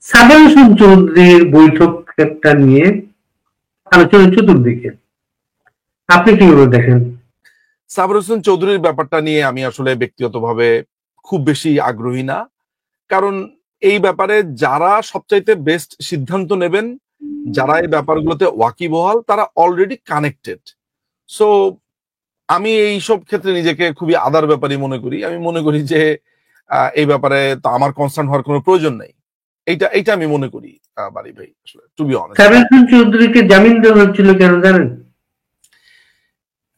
সাবের হোসেন চৌধুরীর বৈঠকটা নিয়ে আলোচনা চতুর্দিকে, আপনি কিভাবে দেখেন? সাবর হোসেন চৌধুরীর ব্যাপারটা নিয়ে আমি আসলে ব্যক্তিগতভাবে খুব বেশি আগ্রহী না। কারণ এই ব্যাপারে যারা সবচাইতে বেস্ট সিদ্ধান্ত নেবেন, যারা এই ব্যাপারগুলোতে ওয়াকিবহাল, তারা অলরেডি কানেক্টেড। সো আমি এইসব ক্ষেত্রে নিজেকে খুবই আদার ব্যাপারই মনে করি। আমি মনে করি যে এই ব্যাপারে তো আমার কনসার্ন হওয়ার কোনো প্রয়োজন নেই। এইটা আমি মনে করি বাড়ি ভাই, আসলে টু বি অনেস্ট। সাবের হোসেন চৌধুরীকে জামিন দেওয়া হচ্ছিল কেন জানেন?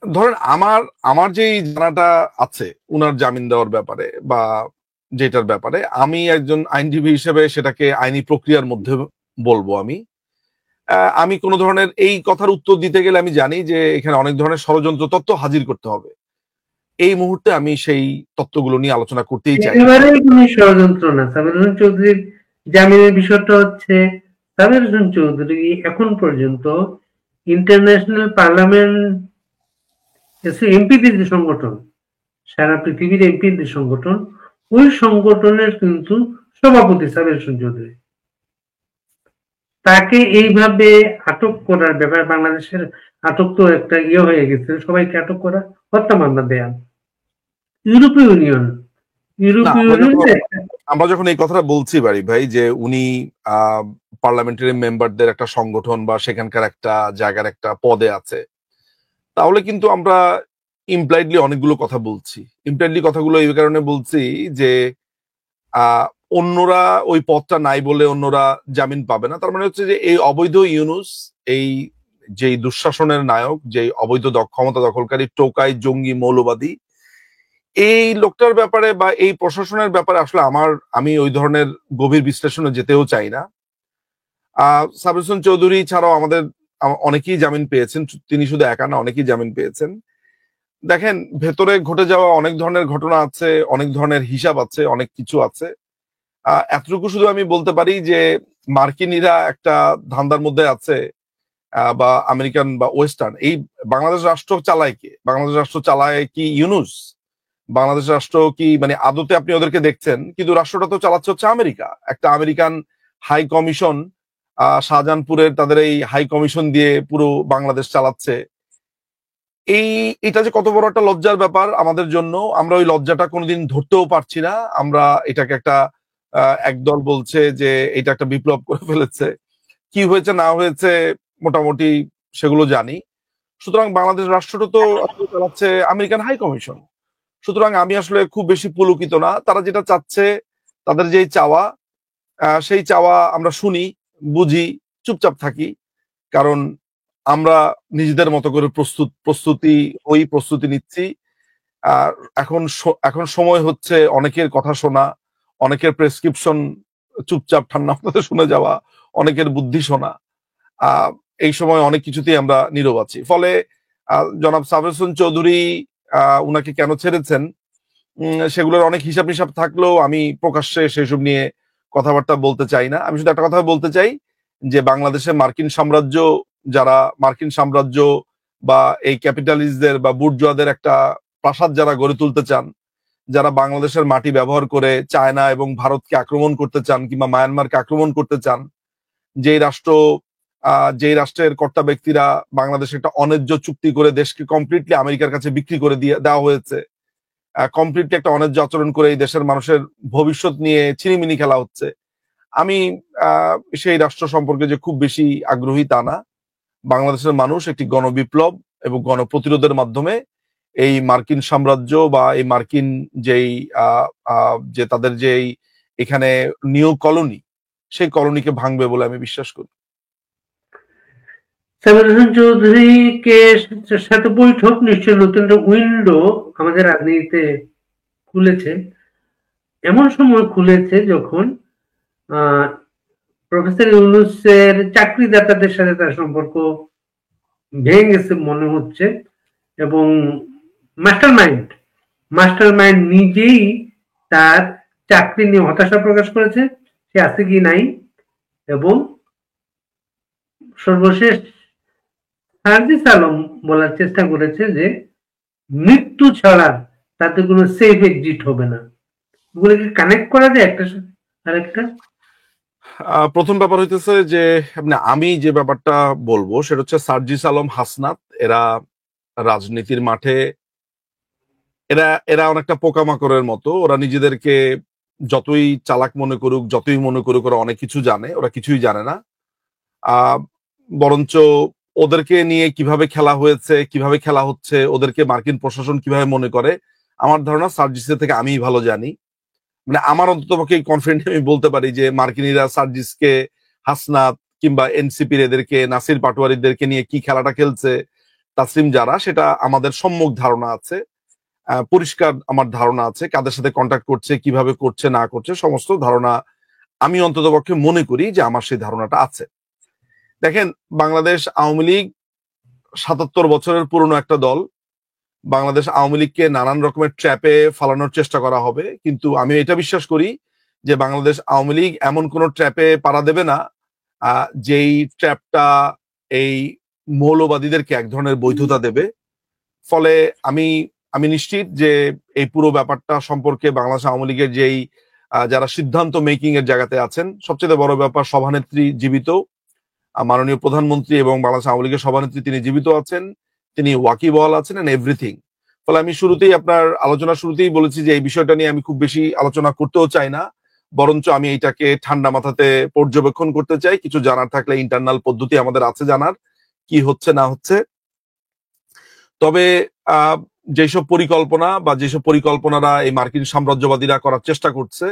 ধরেন আমার আমার যেই জানাটা আছে উনার জামিন দেওয়ার ব্যাপারে বা যেটার ব্যাপারে, আমি একজন আইনজীবী হিসেবে সেটাকে আইনি প্রক্রিয়ার মধ্যে বলবো। আমি কোনো ধরনের এই কথার উত্তর দিতে গেলে আমি জানি যে এখানে অনেক ধরনের ষড়যন্ত্র তত্ত্ব হাজির করতে হবে। এই মুহূর্তে আমি সেই তত্ত্বগুলো নিয়ে আলোচনা করতেই চাই না। একেবারেই কোনো ষড়যন্ত্র না। সাবের হোসেন চৌধুরীর জামিনের বিষয়টা হচ্ছে, সাবের হোসেন চৌধুরী এখন পর্যন্ত ইন্টারন্যাশনাল পার্লামেন্ট এমপিদের যে সংগঠন, সারা পৃথিবীর এমপিদের সংগঠন, ওই সংগঠনের কিন্তু সভাপতি সাবের হোসেন চৌধুরী। তাকে এইভাবে আটক করার ব্যাপারে বাংলাদেশের আটক তো একটা হয়ে গেছে, সবাইকে আটক করা, হত্যা মামলা দেয়া। ইউরোপীয় ইউনিয়ন না, ইউরোপীয় ইউনিয়ন আমরা যখন এই কথাটা বলছি বাড়ি ভাই যে উনি পার্লামেন্টারি মেম্বারদের একটা সংগঠন বা সেখানকার একটা জায়গার একটা পদে আছে, তাহলে কিন্তু আমরা ইমপ্লাইডলি অনেকগুলো কথা বলছি। ইমপ্লাইডলি কথাগুলো এই কারণে বলছি যে আহ অন্যরা ওই পদটা নাই বলে অন্যরা জামিন পাবে না। তার মানে হচ্ছে যে এই অবৈধ ইউনুস, এই যেই দুঃশাসনের নায়ক, যেই অবৈধ ক্ষমতা দখলকারী টোকাই জঙ্গি মৌলবাদী, এই লোকটার ব্যাপারে বা এই প্রশাসনের ব্যাপারে আসলে আমি ওই ধরনের গভীর বিশ্লেষণে যেতেও চাই না। সাবির হোসেন চৌধুরী ছাড়াও আমাদের অনেকেই জামিন পেয়েছেন, তিনি শুধু একা না, অনেকেই জামিন পেয়েছেন। দেখেন, ভেতরে ঘটে যাওয়া অনেক ধরনের ঘটনা আছে, অনেক ধরনের হিসাব আছে, অনেক কিছু আছে। এতটুকু শুধু আমি বলতে পারি যে মার্কিনীরা একটা ধান্দার মধ্যে আছে, বা আমেরিকান বা ওয়েস্টার্ন, এই বাংলাদেশ রাষ্ট্র চালায় কে? বাংলাদেশ রাষ্ট্র চালায় কি ইউনুস? বাংলাদেশ রাষ্ট্র কি মানে আদতে আপনি ওদেরকে দেখছেন, কিন্তু রাষ্ট্রটা তো চালাচ্ছে হচ্ছে আমেরিকা। একটা আমেরিকান হাই কমিশন, শাহজাহানপুরের তাদের এই হাই কমিশন দিয়ে পুরো বাংলাদেশ চালাচ্ছে। এই এটা যে কত বড় একটা লজ্জার ব্যাপার আমাদের জন্য, আমরা ওই লজ্জাটা কোনোদিন ধরতেও পারছি না। আমরা এটাকে একটা একদল বলছে যে এটা একটা বিপ্লব করে ফেলেছে, কি হয়েছে না হয়েছে মোটামুটি সেগুলো জানি। সুতরাং বাংলাদেশ রাষ্ট্রটা তো আসলে চালাচ্ছে আমেরিকান হাই কমিশন। সুতরাং আমি আসলে খুব বেশি পুলকিত না। তারা যেটা চাচ্ছে, তাদের যেই চাওয়া, সেই চাওয়া আমরা শুনি, বুঝি, চুপচাপ থাকি। কারণ আমরা নিজেদের মতো করে প্রস্তুতি নিচ্ছি। আর এখন সময় হচ্ছে অনেকের কথা শোনা, অনেকের প্রেসক্রিপশন চুপচাপ ঠান্ডা মাথাতে শুনে যাওয়া, অনেকের বুদ্ধি শোনা। আহ এই সময় অনেক কিছুতেই আমরা নীরব আছি। ফলে জনাব সাবের হোসেন চৌধুরী উনাকে কেন ছেড়েছেন, সেগুলোর অনেক হিসাব নিসাব থাকলেও আমি প্রকাশ্যে সেসব নিয়ে কথাবার্তা বলতে চাই না। আমি শুধু একটা কথা বলতে চাই যে বাংলাদেশে মার্কিন সাম্রাজ্য বা এই ক্যাপিটালিস্টদের বা বুর্জোয়াদের একটা প্রাসাদ যারা গড়ে তুলতে চান, যারা বাংলাদেশের মাটি ব্যবহার করে চায়না এবং ভারতকে আক্রমণ করতে চান কিংবা মায়ানমারকে আক্রমণ করতে চান, যেই রাষ্ট্র যেই রাষ্ট্রের কর্তা ব্যক্তিরা বাংলাদেশে একটা অন্যায্য চুক্তি করে দেশকে কমপ্লিটলি আমেরিকার কাছে বিক্রি করে দেওয়া হয়েছে, কমপ্লিটলি একটা অন্যায্য আচরণ করে এই দেশের মানুষের ভবিষ্যৎ নিয়ে ছিনিমিনি খেলা হচ্ছে। আমি সেই রাষ্ট্র সম্পর্কে যে খুব বেশি আগ্রহী তা না। বাংলাদেশের মানুষ একটি গণবিপ্লব এবং গণপ্রতিরোধের মাধ্যমে এই মার্কিন সাম্রাজ্য বা এই মার্কিন যেই যে তাদের যেই এখানে নিউ কলোনি, সেই কলোনিকে ভাঙবে বলে আমি বিশ্বাস করি। সাবির হোসেন চৌধুরীকে সাথে বৈঠক নিশ্চয়ই নতুন একটা উইন্ডো আমাদের রাজনীতিতে খুলেছে। এমন সময় খুলেছে যখন প্রফেসর ইউনূসের চাকরিদাতাদের সাথে তার সম্পর্ক ভেঙে গেছে মনে হচ্ছে, এবং মাস্টার মাইন্ড নিজেই তার চাকরি নিয়ে হতাশা প্রকাশ করেছে, সে আছে কি নাই। এবং সর্বশেষ সার্জিস আলম বলার চেষ্টা করেছে যে মৃত্যু ছাড়া তাতে কোনো সেফ এক্সিট হবে না। এগুলোকে কানেক্ট করা যায় একটা সাথে আরেকটা? প্রথম ব্যাপার হইতেছে যে আমি যে ব্যাপারটা বলবো সেটা হচ্ছে সার্জিস আলম, হাসনাত, এরা রাজনীতির মাঠে এরা এরা অনেকটা পোকামাকড়ের মতো। ওরা নিজেদেরকে যতই চালাক মনে করুক, যতই মনে করুক ওরা অনেক কিছু জানে, ওরা কিছুই জানে না। আহ বরঞ্চ ওদেরকে নিয়ে কিভাবে খেলা হয়েছে, কিভাবে খেলা হচ্ছে, ওদেরকে মার্কিন প্রশাসন কিভাবে মনে করে, আমার ধারণা সার্জিসের থেকে আমিই ভালো জানি। আমার অন্ততপক্ষে কনফিডেন্ট আমি বলতে পারি যে মার্কিনীরা সার্জিসকে, হাসনাত কিংবা এনসিপির এদেরকে, নাসির পাটোয়ারিদেরকে নিয়ে কি খেলাটা খেলছে, তাসলিম যারা, সেটা আমাদের সম্যক ধারণা আছে। পরিষ্কার আমার ধারণা আছে কাদের সাথে কন্ট্যাক্ট করছে, কিভাবে করছে না করছে, সমস্ত ধারণা আমি অন্ততপক্ষে মনে করি যে আমার সেই ধারণাটা আছে। দেখেন, বাংলাদেশ আওয়ামী লীগ ৭৭ বছরের পুরনো একটা দল। বাংলাদেশ আওয়ামী লীগকে নানান রকমের ট্র্যাপে ফালানোর চেষ্টা করা হবে, কিন্তু আমি এটা বিশ্বাস করি যে বাংলাদেশ আওয়ামী লীগ এমন কোন ট্র্যাপে পাড়া দেবে না যেই ট্র্যাপটা এই মৌলবাদীদেরকে এক ধরনের বৈধতা দেবে। ফলে আমি আমি নিশ্চিত যে এই পুরো ব্যাপারটা সম্পর্কে বাংলাদেশ আওয়ামী লীগের যেই যারা সিদ্ধান্ত মেকিং এর জায়গাতে আছেন, সবচেয়ে বড় ব্যাপার সভানেত্রী জীবিত, মাননীয় প্রধানমন্ত্রী এবং বাংলাদেশ আওয়ামী লীগের সভানেত্রী তিনি জীবিত আছেন, তিনি ওয়াকিবহাল আছেন এন্ড এভরিথিং। ফলে আমি শুরুতেই আপনার আলোচনা শুরুতেই বলেছি যে এই বিষয়টা নিয়ে আমি খুব বেশি আলোচনা করতেও চাই না, বরঞ্চ আমি এইটাকে ঠান্ডা মাথাতে পর্যবেক্ষণ করতে চাই। কিছু জানার থাকলে ইন্টারনাল পদ্ধতি আমাদের আছে জানার কি হচ্ছে না হচ্ছে। তবে আহ যেসব পরিকল্পনা বা যেসব পরিকল্পনারা এই মার্কিন সাম্রাজ্যবাদীরা করার চেষ্টা করছে,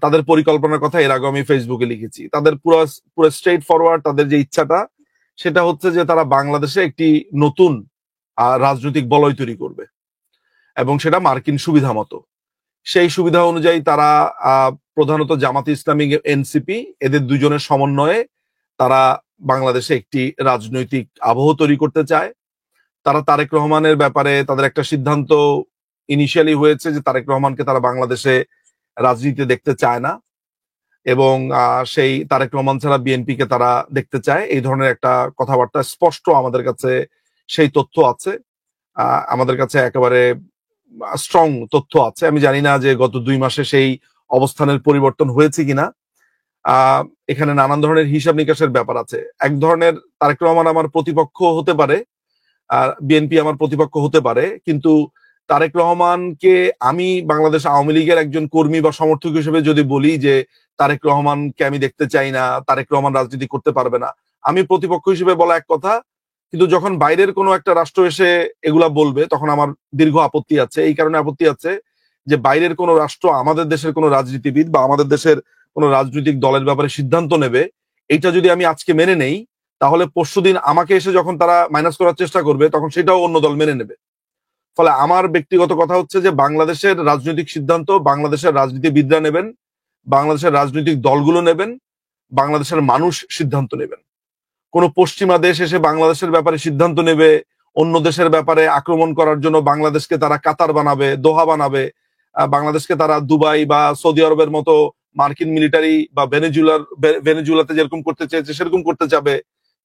তাদের পরিকল্পনার কথা এর আগে আমি ফেসবুকে লিখেছি। তাদের পুরো পুরো স্ট্রেট ফরওয়ার্ড তাদের যে ইচ্ছাটা, সেটা হচ্ছে যে তারা বাংলাদেশে একটি নতুন রাজনৈতিক বলয় তৈরি করবে, এবং সেটা মার্কিন সুবিধা মতো। সেই সুবিধা অনুযায়ী তারা প্রধানত জামাতে ইসলামী, এনসিপি, এদের দুজনের সমন্বয়ে তারা বাংলাদেশে একটি রাজনৈতিক আবহ তৈরি করতে চায়। তারা তারেক রহমানের ব্যাপারে তাদের একটা সিদ্ধান্ত ইনিশিয়ালি হয়েছে যে তারেক রহমানকে তারা বাংলাদেশে রাজনীতিতে দেখতে চায় না, এবং সেই তারেক রহমান ছাড়া বিএনপি কে তারা দেখতে চায়, এই ধরনের একটা কথাবার্তা স্পষ্ট আমাদের কাছে সেই তথ্য আছে। আমাদের কাছে একেবারে স্ট্রং তথ্য আছে। আমি জানি না যে গত 2 মাসে সেই অবস্থানের পরিবর্তন হয়েছে কিনা। এখানে নানান ধরনের হিসাব নিকাশের ব্যাপার আছে। এক ধরনের তারেক রহমান আমার প্রতিপক্ষ হতে পারে, আর বিএনপি আমার প্রতিপক্ষ হতে পারে, কিন্তু তারেক রহমানকে আমি বাংলাদেশ আওয়ামী লীগের একজন কর্মী বা সমর্থক হিসেবে যদি বলি যে তারেক রহমানকে আমি দেখতে চাই না, তারেক রহমান রাজনীতি করতে পারবে না, আমি প্রতিপক্ষ হিসেবে বলা এক কথা, কিন্তু যখন বাইরের কোনো একটা রাষ্ট্র এসে এগুলা বলবে তখন আমার দীর্ঘ আপত্তি আছে। এই কারণে আপত্তি আছে যে বাইরের কোনো রাষ্ট্র আমাদের দেশের কোনো রাজনীতিবিদ বা আমাদের দেশের কোনো রাজনৈতিক দলের ব্যাপারে সিদ্ধান্ত নেবে, এইটা যদি আমি আজকে মেনে নেই, তাহলে পরশুদিন আমাকে এসে যখন তারা মাইনাস করার চেষ্টা করবে তখন সেটাও অন্য দল মেনে নেবে। ফলে আমার ব্যক্তিগত কথা হচ্ছে যে বাংলাদেশের রাজনৈতিক সিদ্ধান্ত বাংলাদেশের রাজনীতিবিদরা নেবেন, বাংলাদেশের রাজনৈতিক দলগুলো নেবেন, বাংলাদেশের মানুষ সিদ্ধান্ত নেবেন। কোনো পশ্চিমা দেশ এসে বাংলাদেশের ব্যাপারে সিদ্ধান্ত নেবে, অন্য দেশের ব্যাপারে আক্রমণ করার জন্য বাংলাদেশকে তারা কাতার বানাবে, দোহা বানাবে, বাংলাদেশকে তারা দুবাই বা সৌদি আরবের মতো মার্কিন মিলিটারি বা ভেনেজুয়েলাতে যেরকম করতে চেয়েছে সেরকম করতে চাবে,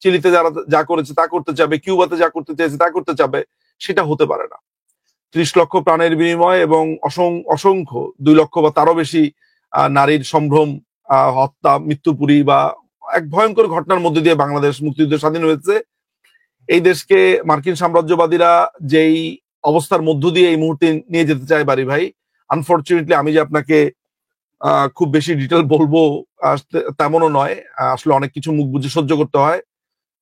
চিলিতে যারা যা করেছে তা করতে চাবে, কিউবাতে যা করতে চেয়েছে তা করতে চাবে, সেটা হতে পারে না। 30 লক্ষ প্রাণের বিনিময় এবং অসংখ্য 2 লক্ষ বা তারও বেশি নারীর সম্ভ্রম, হত্যা, মৃত্যুপুরী বা এক ভয়ঙ্কর ঘটনার মধ্যে দিয়ে বাংলাদেশ মুক্তিযুদ্ধ স্বাধীন হয়েছে। এই দেশকে মার্কিন সাম্রাজ্যবাদীরা যেই অবস্থার মধ্য দিয়ে এই মুহূর্তে নিয়ে যেতে চায় বাড়ি ভাই, আনফরচুনেটলি আমি যে আপনাকে খুব বেশি ডিটেল বলবো তেমনও নয়। আসলে অনেক কিছু মুখ বুঝে সহ্য করতে হয়।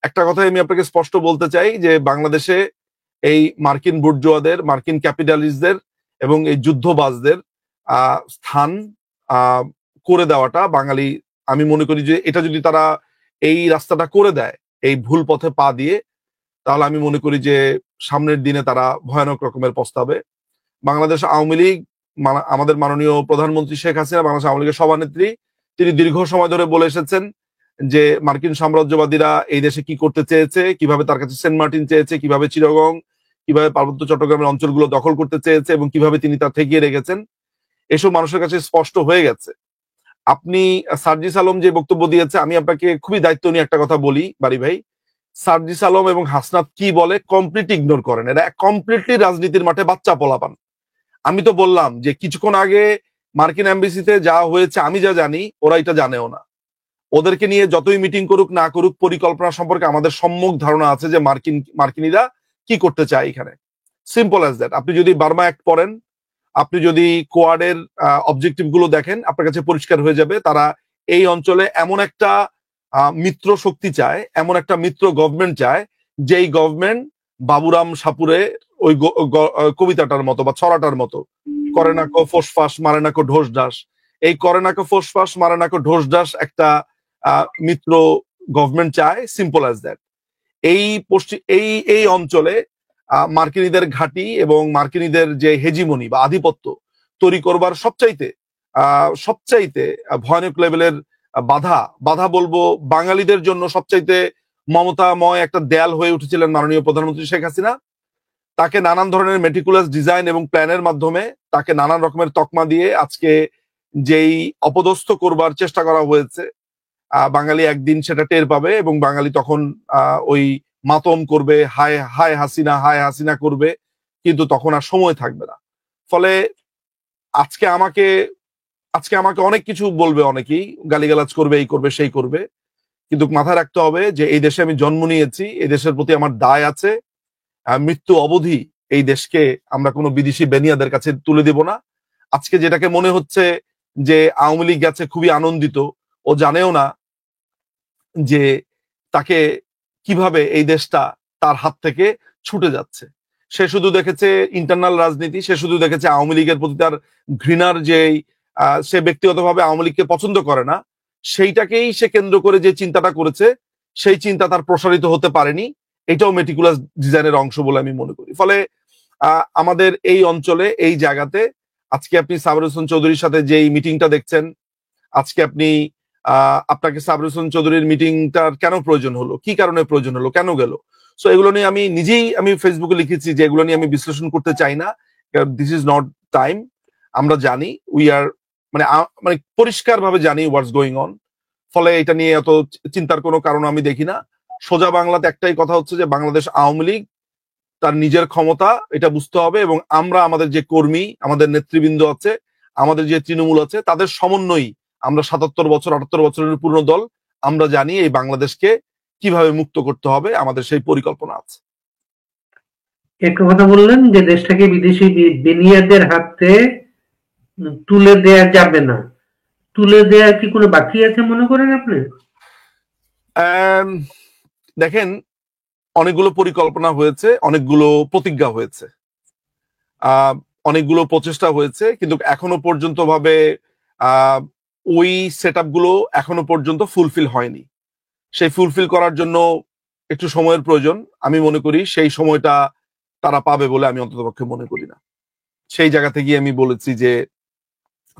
একটা কথাই আমি আপনাকে স্পষ্ট বলতে চাই যে বাংলাদেশে এই মার্কিন বুর্জোয়াদের, মার্কিন ক্যাপিটালিস্টদের এবং এই যুদ্ধবাজদের স্থান আহ, করে দেওয়াটা বাঙালি, আমি মনে করি যে এটা যদি তারা এই রাস্তাটা করে দেয় এই ভুল পথে পা দিয়ে, তাহলে আমি মনে করি যে সামনের দিনে তারা ভয়ানক রকমের পস্তাবে। বাংলাদেশ আওয়ামী লীগ, আমাদের মাননীয় প্রধানমন্ত্রী শেখ হাসিনা, বাংলাদেশ আওয়ামী লীগের সভানেত্রী, তিনি দীর্ঘ সময় ধরে বলে এসেছেন যে মার্কিন সাম্রাজ্যবাদীরা এই দেশে কি করতে চেয়েছে, কিভাবে তার কাছে সেন্ট মার্টিন চেয়েছে, কিভাবে চিরগং, কিভাবে পার্বত্য চট্টগ্রামের অঞ্চলগুলো দখল করতে চেয়েছে এবং কিভাবে তিনি তা ঠেকিয়ে রেখেছেন, এসব মানুষের কাছে স্পষ্ট হয়ে গেছে। আপনি সার্জিস আলম যে বক্তব্য দিয়েছে, আমি আপনাকে খুবই দায়িত্ব নিয়ে একটা কথা বলি বাড়ি ভাই, সার্জিস আলম এবং হাসনাত কি বলে কমপ্লিট ইগনোর করেন। এরা কমপ্লিটলি রাজনীতির মাঠে বাচ্চা পোলাপান। আমি তো বললাম যে কিছুক্ষণ আগে মার্কিন এমবেসিতে যা হয়েছে আমি যা জানি ওরা এটা জানেও না। ওদেরকে নিয়ে যতই মিটিং করুক না করুক, পরিকল্পনা সম্পর্কে আমাদের সম্যক ধারণা আছে যে মার্কিনীরা কি করতে চায় এখানে। Simple as that. আপনি যদি বার্মা অ্যাক্ট পড়েন, আপনি যদি কোয়াডের অবজেক্টিভ গুলো দেখেন, আপনার কাছে পরিষ্কার হয়ে যাবে তারা এই অঞ্চলে এমন একটা মিত্র শক্তি চায়, এমন একটা মিত্র গভর্নমেন্ট চায়, যেই গভর্নমেন্ট বাবুরাম সাপুরে ওই কবিতাটার মতো বা ছড়াটার মতো, করে নাকো ফোসফাস মারে নাকো ঢোস ঢাস, এই করে নাকো ফোসফাস মারে নাকো ঢোস ঢাস একটা মিত্র গভর্নমেন্ট চায়। Simple as that. এই এই এই অঞ্চলে মার্কিনীদের ঘাঁটি এবং মার্কিনীদের যে হেজিমনি বা আধিপত্য তৈরি করবার সবচাইতে ভয়ানক লেভেলের বাধা বলবো বাঙালিদের জন্য সবচাইতে মমতাময় একটা দেয়াল হয়ে উঠেছিলেন মাননীয় প্রধানমন্ত্রী শেখ হাসিনা। তাকে নানান ধরনের মেটিকুলাস ডিজাইন এবং প্ল্যানের মাধ্যমে তাকে নানান রকমের তকমা দিয়ে আজকে যেই অপদস্থ করবার চেষ্টা করা হয়েছে, বাঙালি একদিন সেটা টের পাবে এবং বাঙালি তখন ওই মাতম করবে, হায় হায় হাসিনা, হায় হাসিনা করবে, কিন্তু তখন আর সময় থাকবে না। ফলে আজকে আমাকে অনেক কিছু বলবে, অনেকেই গালিগালাজ করবে, এই করবে সেই করবে, কিন্তু মাথায় রাখতে হবে যে এই দেশে আমি জন্ম নিয়েছি, এই দেশের প্রতি আমার দায় আছে। মৃত্যু অবধি এই দেশকে আমরা কোনো বিদেশি বেনিয়াদের কাছে তুলে দেব না। আজকে যেটাকে মনে হচ্ছে যে আওয়ামী লীগ গেছে খুবই আনন্দিত, ও জানেও না যে তাকে কিভাবে এই দেশটা তার হাত থেকে ছুটে যাচ্ছে। সে শুধু দেখেছে ইন্টারনাল রাজনীতি, সে শুধু দেখেছে আওয়ামী লীগের প্রতি তার ঘৃণার যেই সে ব্যক্তিগতভাবে আওয়ামী লীগকে পছন্দ করে না, সেইটাকেই সে কেন্দ্র করে যে চিন্তাটা করেছে, সেই চিন্তা তার প্রসারিত হতে পারেনি। এটাও মেটিকুলাস ডিজাইনের অংশ বলে আমি মনে করি। ফলে আমাদের এই অঞ্চলে এই জায়গাতে আজকে আপনি সাবর হোসেন চৌধুরীর সাথে যেই মিটিংটা দেখছেন, আজকে আপনি আপনাকে সাবর হোসেন চৌধুরীর মিটিংটার কেন প্রয়োজন হলো, কি কারণে প্রয়োজন হলো, কেন গেল, সো এগুলো নিয়ে আমি ফেসবুকে লিখেছি যে এগুলো নিয়ে আমি বিশ্লেষণ করতে চাই না। This is not time. আমরা জানি, উই আর মানে পরিষ্কার ভাবে জানি হোয়াটস গোয়িং অন। ফলে এটা নিয়ে এত চিন্তার কোনো কারণ আমি দেখি না। সোজা বাংলাতে একটাই কথা হচ্ছে যে বাংলাদেশ আওয়ামী লীগ তার নিজের ক্ষমতা এটা বুঝতে হবে, এবং আমরা আমাদের যে কর্মী, আমাদের নেতৃবৃন্দ আছে, আমাদের যে তৃণমূল আছে, তাদের সমন্বয়ী আমরা 77 বছর 78 বছরের পূর্ণ দল, আমরা জানি এই বাংলাদেশকে কিভাবে মুক্ত করতে হবে, আমাদের সেই পরিকল্পনা আছে। একটা কথা বললেন যে দেশটাকে বিদেশি বেনিয়াদের হাতে তুলে দেয়া যাবে না, তুলে দেয়া কি কোনো বাকি আছে মনে করেন আপনি? দেখেন, অনেকগুলো পরিকল্পনা হয়েছে, অনেকগুলো প্রতিজ্ঞা হয়েছে, অনেকগুলো প্রচেষ্টা হয়েছে, কিন্তু এখনো পর্যন্ত ভাবে ওই সেট গুলো এখনো পর্যন্ত ফুলফিল হয়নি। সেই ফুলফিল করার জন্য একটু সময়ের প্রয়োজন। আমি মনে করি সেই সময়টা তারা পাবে বলে আমি অন্ততপক্ষে মনে করি না। সেই জায়গা থেকে আমি বলেছি যে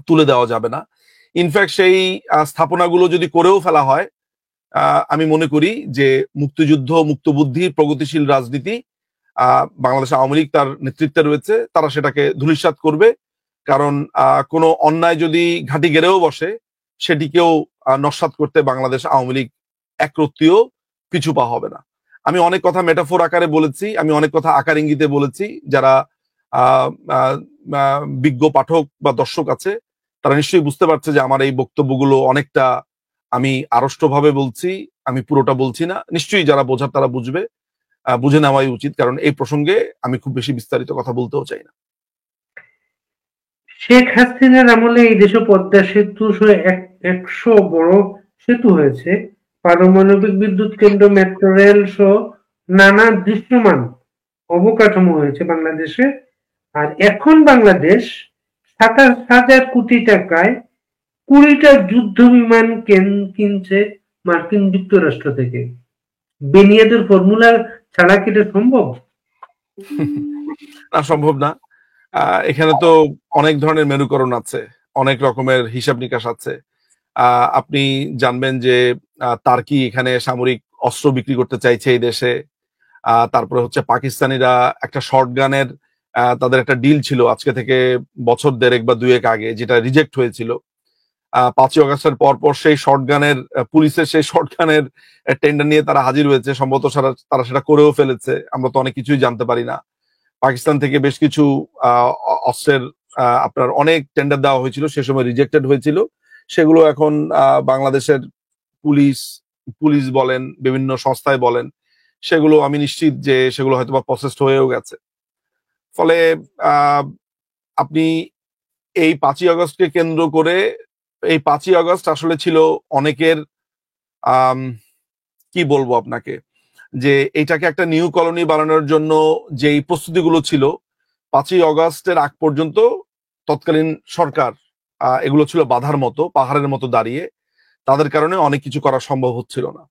তুলে দেওয়া যাবে না। ইনফ্যাক্ট সেই স্থাপনাগুলো যদি করেও ফেলা হয়, আমি মনে করি যে মুক্তিযুদ্ধ, মুক্তবুদ্ধি, প্রগতিশীল রাজনীতি, বাংলাদেশ আওয়ামী লীগ তার নেতৃত্বে রয়েছে, তারা সেটাকে ধূলিসাৎ করবে। কারণ কোনো অন্যায় যদি ঘাঁটি গেড়েও বসে, সেটিকেও নস্যাৎ করতে বাংলাদেশ আওয়ামী লীগ একরত্তিও পিছু পা হবে না। আমি অনেক কথা মেটাফোর আকারে বলেছি, আমি অনেক কথা আকার ইঙ্গিতে বলেছি। যারা বিজ্ঞ পাঠক বা দর্শক আছে, তারা নিশ্চয়ই বুঝতে পারছে যে আমার এই বক্তব্যগুলো অনেকটা আমি আড়ষ্টভাবে বলছি, আমি পুরোটা বলছি না। নিশ্চয়ই যারা বোঝার তারা বুঝবে, বুঝে নেওয়াই উচিত, কারণ এই প্রসঙ্গে আমি খুব বেশি বিস্তারিত কথা বলতেও চাই না। শেখ হাসিনার আমলে এই দেশে পদ্মা সেতু 100 বড় সেতু হয়েছে, পারমাণবিক বিদ্যুৎ কেন্দ্র, মেট্রো রেল সহ নানা দৃশ্যমান অবকাঠামো হয়েছে বাংলাদেশে। আর এখন বাংলাদেশ 27,000 কোটি টাকায় 20টা যুদ্ধ বিমান কিনছে মার্কিন যুক্তরাষ্ট্র থেকে। বেনিয়াদের ফর্মুলা ছাড়া কি এটা সম্ভব? না, সম্ভব না। এখানে তো অনেক ধরনের মেরুকরণ আছে, অনেক রকমের হিসাব নিকাশ আছে। আপনি জানবেন যে তার্কি এখানে সামরিক অস্ত্র বিক্রি করতে চাইছে এই দেশে। তারপরে হচ্ছে পাকিস্তানিরা একটা শর্ট গানের তাদের একটা ডিল ছিল আজকে থেকে বছর 1.5 বা 2 আগে, যেটা রিজেক্ট হয়েছিল। 5ই আগস্টের পর সেই শর্ট গানের পুলিশের সেই শর্ট গানের টেন্ডার নিয়ে তারা হাজির হয়েছে। সম্ভবত তারা সেটা করেও ফেলেছে, আমরা তো অনেক কিছুই জানতে পারি না। পাকিস্তান থেকে বেশ কিছু অস্ত্রের আপনার অনেক টেন্ডার দেওয়া হয়েছিল, সে সময় রিজেক্টেড হয়েছিল। সেগুলো এখন বাংলাদেশের পুলিশ পুলিশ বলেন, বিভিন্ন সংস্থায় বলেন, সেগুলো আমি নিশ্চিত যে সেগুলো হয়তো বা প্রসেসড হয়েও গেছে। ফলে আহ, আপনি এই 5ই আগস্টকে কেন্দ্র করে, এই 5ই আগস্ট আসলে ছিল অনেকের আম, কি বলবো আপনাকে, যে এটাকে একটা নিউ কলোনি বানানোর জন্য যেই প্রস্তুতিগুলো ছিল 5ই আগস্টের আগ পর্যন্ত তৎকালীন সরকার, এগুলো ছিল বাধার মতো, পাহাড়ের মতো দাঁড়িয়ে, তাদের কারণে অনেক কিছু করা সম্ভব হচ্ছিল না।